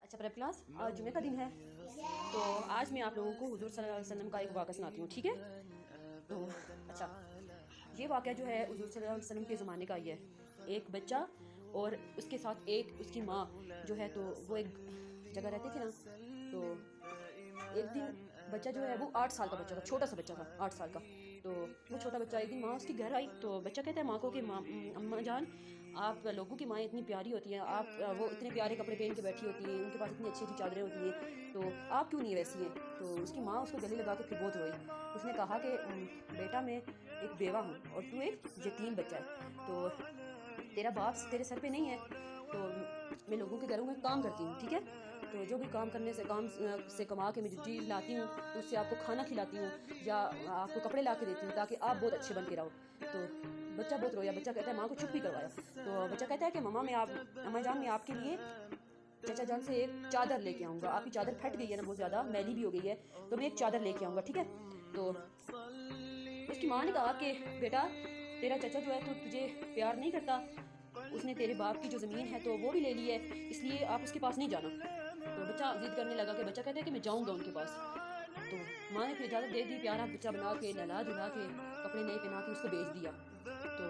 अच्छा prep class, आज जुमे का दिन है तो आज मैं आप लोगों को हुजूर सल्लल्लाहु अलैहि वसल्लम का एक वाक़या सुनाती हूँ, ठीक है। तो अच्छा, ये वाक़या जो है हुजूर सल्लल्लाहु अलैहि वसल्लम के ज़माने का ही है। एक बच्चा और उसके साथ एक उसकी माँ जो है, तो वो एक जगह रहते थे ना। तो एक दिन बच्चा जो है वो 8 साल का बच्चा था, छोटा सा बच्चा था 8 साल का। तो वो छोटा बच्चा एक दिन माँ उसकी घर आई तो बच्चा कहता है माँ को कि माँ, अम्मा जान, आप लोगों की माँ इतनी प्यारी होती हैं, आप वो इतने प्यारे कपड़े पहन के बैठी होती हैं, उनके पास इतनी अच्छी अच्छी चादरें होती हैं, तो आप क्यों नहीं वैसी हैं। तो उसकी माँ उसको गले लगा के फिर बहुत रोई। उसने कहा कि बेटा मैं एक बेवा हूँ और तू एक यतीम बच्चा है, तो तेरा बाप तेरे सर पे नहीं है, तो मैं लोगों के घरों में काम करती हूँ, ठीक है। तो जो भी काम करने से से कमा के मैं जो चीज़ लाती हूँ तो उससे आपको खाना खिलाती हूँ या आपको कपड़े ला के देती हूँ ताकि आप बहुत अच्छे बन के रहो। तो बच्चा बहुत रोया। बच्चा कहता है, माँ को चुप भी करवाया। तो बच्चा कहता है कि अम्मा जान, मैं आपके लिए चाचा जान से एक चादर लेके आऊँगा। आपकी चादर फट गई है ना, बहुत ज़्यादा मैली भी हो गई है, तो मैं एक चादर लेके आऊँगा, ठीक है। तो उसकी माँ ने कहा कि बेटा तेरा चाचा जो है तो तुझे प्यार नहीं करता, उसने तेरे बाप की जो ज़मीन है तो वो भी ले ली है, इसलिए आप उसके पास नहीं जाना। तो बच्चा जिद करने लगा कि बच्चा कहता है कि मैं जाऊँगा उनके पास। तो माँ ने फिर इजाज़त दे दी, प्यारा बच्चा बना के नहला धुला के कपड़े नए पहना के उसको भेज दिया। तो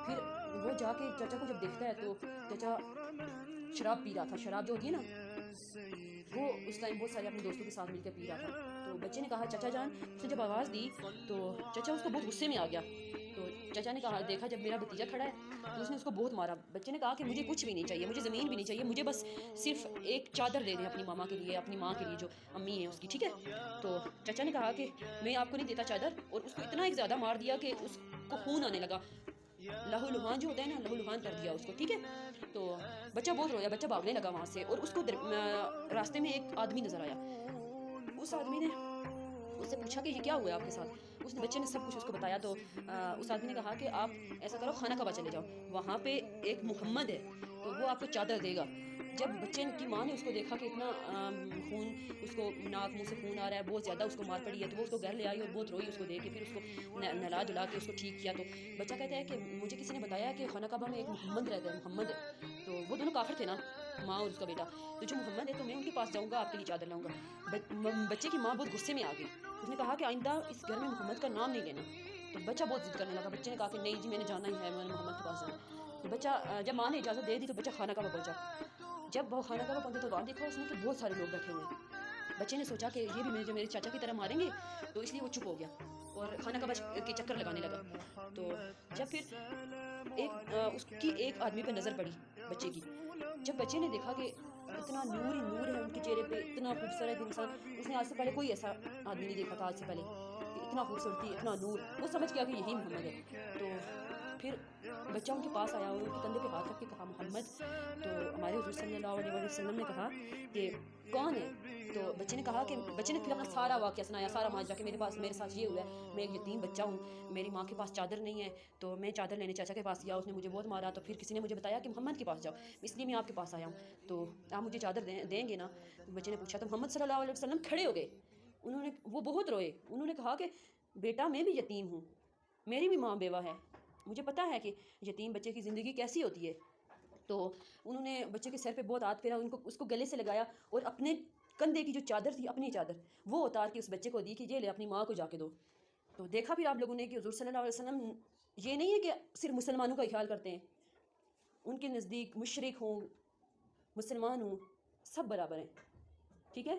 फिर वो जाके चाचा को जब देखता है तो चाचा शराब पी रहा था। शराब जो होती है ना, वो उस टाइम बहुत सारे अपने दोस्तों के साथ मिलकर पी रहा था। तो बच्चे ने कहा चाचा जान, उसने जब आवाज़ दी तो चाचा उसको बहुत गुस्से में आ गया। तो चाचा ने कहा देखा जब मेरा भतीजा खड़ा है, तो उसने उसको बहुत मारा। बच्चे ने कहा कि मुझे कुछ भी नहीं चाहिए, मुझे ज़मीन भी नहीं चाहिए, मुझे बस सिर्फ एक चादर दे दें अपनी मामा के लिए, अपनी माँ के लिए जो अम्मी है उसकी, ठीक है। तो चाचा ने कहा कि मैं आपको नहीं देता चादर, और उसको इतना एक ज़्यादा मार दिया कि उसको खून आने लगा। लहूलुहान जो होता है ना, लहूलुहान कर दिया उसको, ठीक है। तो बच्चा बहुत रोया, बच्चा भागने लगा वहाँ से, और उसको रास्ते में एक आदमी नज़र आया। उस आदमी ने उससे पूछा कि ये क्या हुआ आपके साथ। उसने बच्चे ने सब कुछ उसको बताया। तो उस आदमी ने कहा कि आप ऐसा करो, खाना कबा चले जाओ, वहाँ पे एक मोहम्मद है तो वो आपको चादर देगा। जब बच्चे की माँ ने उसको देखा कि इतना खून, उसको नाक मुंह से खून आ रहा है, बहुत ज़्यादा उसको मार पड़ी है, तो वो उसको घर ले आई और बहुत रोई उसको देख के। फिर उसको नहला धुला के उसको ठीक किया। तो बच्चा कहता है कि मुझे किसी ने बताया कि खाना कबा में एक मोहम्मद रहता है, मोहम्मद है। तो वो दोनों काफिर थे ना, माँ और उसका बेटा। तो जो मोहम्मद है तो मैं उनके पास जाऊँगा, आपके लिए चादर लाऊंगा। बच्चे की माँ बहुत गुस्से में आ गई। उसने कहा कि आइंदा इस घर में मोहम्मद का नाम नहीं लेना। तो बच्चा बहुत जिद करने लगा। बच्चे ने कहा कि नहीं जी, मैंने जाना ही है, मैंने मोहम्मद के पास जाना। तो बच्चा जब माँ ने इजाज़त दे दी तो बच्चा खाना कबा पहुंचा। जब वो खाना कबा पहुंचा तो वहाँ देखा उसने कि बहुत सारे लोग बैठे हुए हैं। बच्चे ने सोचा कि ये भी मेरे चाचा की तरह मारेंगे, तो इसलिए वो चुप हो गया और खाना कबा के चक्कर लगाने लगा। तो जब फिर उसकी एक आदमी पर नज़र पड़ी, बच्चे की। जब बच्चे ने देखा कि इतना नूर ही नूर है उनके चेहरे पे, इतना खूबसूरत इंसान, उसने आज से पहले कोई ऐसा आदमी नहीं देखा था आज से पहले कि इतना खूबसूरती, इतना नूर। वो समझ गया कि यही मोहम्मद है। तो फिर बच्चा उनके पास आया और उनके कंधे पे हाथ रख के कहा मोहम्मद। तो हमारे हुजूर सल्लल्लाहु अलैहि वसल्लम ने कहा कि कौन है। तो बच्चे ने कहा कि बच्चे ने फिर अपना सारा वाक़या सुनाया, सारा माजरा कि मेरे साथ ये हुआ है, मैं एक यतीम बच्चा हूँ, मेरी माँ के पास चादर नहीं है, तो मैं चादर लेने चाचा के पास गया, उसने मुझे बहुत मारा, तो फिर किसी ने मुझे बताया कि मोहम्मद के पास जाओ, इसलिए मैं आपके पास आया हूँ, तो आप मुझे चादर देंगे ना। तो बच्चे ने पूछा तो मोहम्मद सल्लल्लाहु अलैहि वसल्लम खड़े हो गए। वो बहुत रोए। उन्होंने कहा कि बेटा मैं भी यतीम हूँ, मेरी भी माँ बेवा है, मुझे पता है कि यतीम बच्चे की ज़िंदगी कैसी होती है। तो उन्होंने बच्चे के सर पे बहुत हाथ फेरा, उसको गले से लगाया और अपने कंधे की जो चादर थी, अपनी चादर, वो उतार के उस बच्चे को दी कि ये ले अपनी माँ को जाके दो। तो देखा फिर आप लोगों ने कि हुज़ूर सल्लल्लाहु अलैहि वसल्लम ये नहीं है कि सिर्फ मुसलमानों का ख्याल करते हैं, उनके नज़दीक मुशरिक हों, मुसलमान हों, सब बराबर हैं, ठीक है।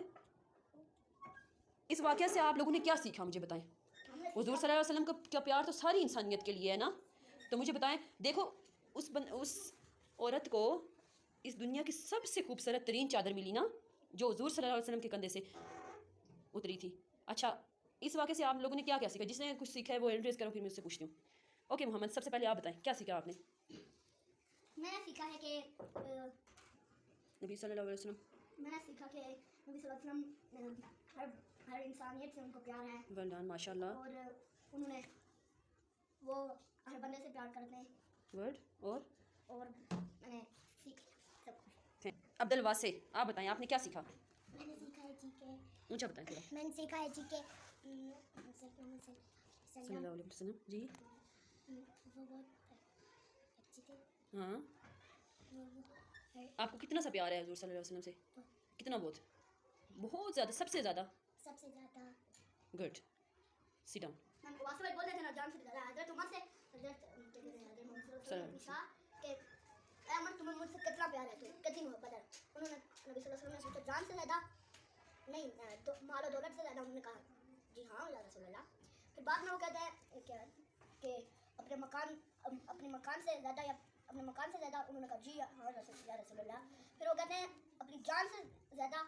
इस वाक़या से आप लोगों ने क्या सीखा मुझे बताएं। हुज़ूर सल्लल्लाहु अलैहि वसल्लम का प्यार तो सारी इंसानियत के लिए है ना। तो मुझे बताएं, देखो उस औरत को इस दुनिया की सबसे खूबसूरत तरीन चादर मिली ना, जो हुज़ूर सल्लल्लाहु अलैहि वसल्लम के कंधे से उतरी थी। अच्छा, इस वाक़े से आप लोगों ने क्या क्या सीखा? जिसने कुछ सीखा है वो एड्रेस करो, फिर मैं उससे पूछती हूँ। ओके मोहम्मद, सबसे पहले आप बताएं क्या सीखा आपने। मैंने सीखा है कि नबी सल्लल्लाहु अलैहि वसल्लम मैंने सीखा कि नबी सल्लल्लाहु अलैहि वसल्लम हर इंसानियत से उनको प्यार है। वरदान माशाल्लाह। और उन्होंने वो हर बंदे से प्यार करते हैं। वर्ड और मैंने सीख सब कुछ। अब्दुल वासे, आप बताएं आपने क्या सीखा। मैंने सीखा है जी के ऊंचा बताएं थोड़ा। मैंने सीखा है जी के सल्लल्लाहु अलैहि वसल्लम जी, वो बहुत अच्छी थी। हाँ। वो आपको कितना सा प्यार है हुज़ूर सल्लल्लाहु अलैहि वसल्लम से। कितना बहुत ज़्यादा, सबसे ज़्यादा? सबसे ज़्यादा। Good, sit down. हम वास्तव में बोल रहे थे ना जान से ज़्यादा हज़रत उमर से हज़रत मोहम्मद सल्लल्लाहु अलैहि वसल्लम ने पूछा कि ऐ उमर तुम्हें मुझसे कितना प्यार है, तो कितनी मोहब्बत है? उन्होंने नबी सल्लल्लाहु अलैहि वसल्लम ने सोचा जान से ज़्यादा नहीं, तो माल और दौलत से ज़्यादा। उन्होंने कहा जी हाँ या रसूल अल्लाह। फिर बाद में वो कहते हैं क्या कि अपने मकान से ज़्यादा या अपने मकान से ज़्यादा? उन्होंने कहा जी हाँ या रसूल अल्लाह। फिर वो कहते हैं अपनी जान से ज़्यादा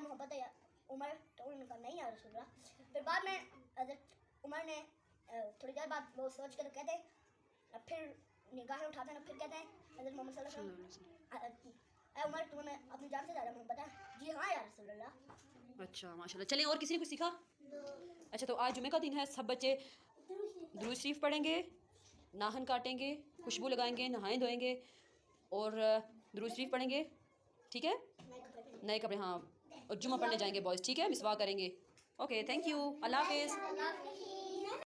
मोहब्बत है या उमर? तो उन्होंने कहा नहीं या रसूल अल्लाह। फिर बाद में हज़रत उमर ने थोड़ी देर बाद वो सोच कर कहते हैं, फिर निगाहें उठाते हैं, फिर कहते हैं हज़रत मोहम्मद सल्लल्लाहु अलैहि वसल्लम ऐ उमर तुम्हें अपनी जान से ज़्यादा मोहब्बत है? जी हाँ या रसूल अल्लाह। अच्छा माशाल्लाह। चलें, और किसी ने कुछ सीखा? अच्छा, तो आज जुमे का दिन है, सब बच्चे दुरूद शरीफ पढ़ेंगे, नाहन काटेंगे, खुशबू लगाएंगे, नहाएं धोएंगे और दुरूद शरीफ पढ़ेंगे, ठीक है? नए कपड़े, हाँ, और जुम्मा पढ़ने जाएंगे बॉयज़, ठीक है? मिसवाक करेंगे। ओके, थैंक यू, अल्लाह हाफिज़।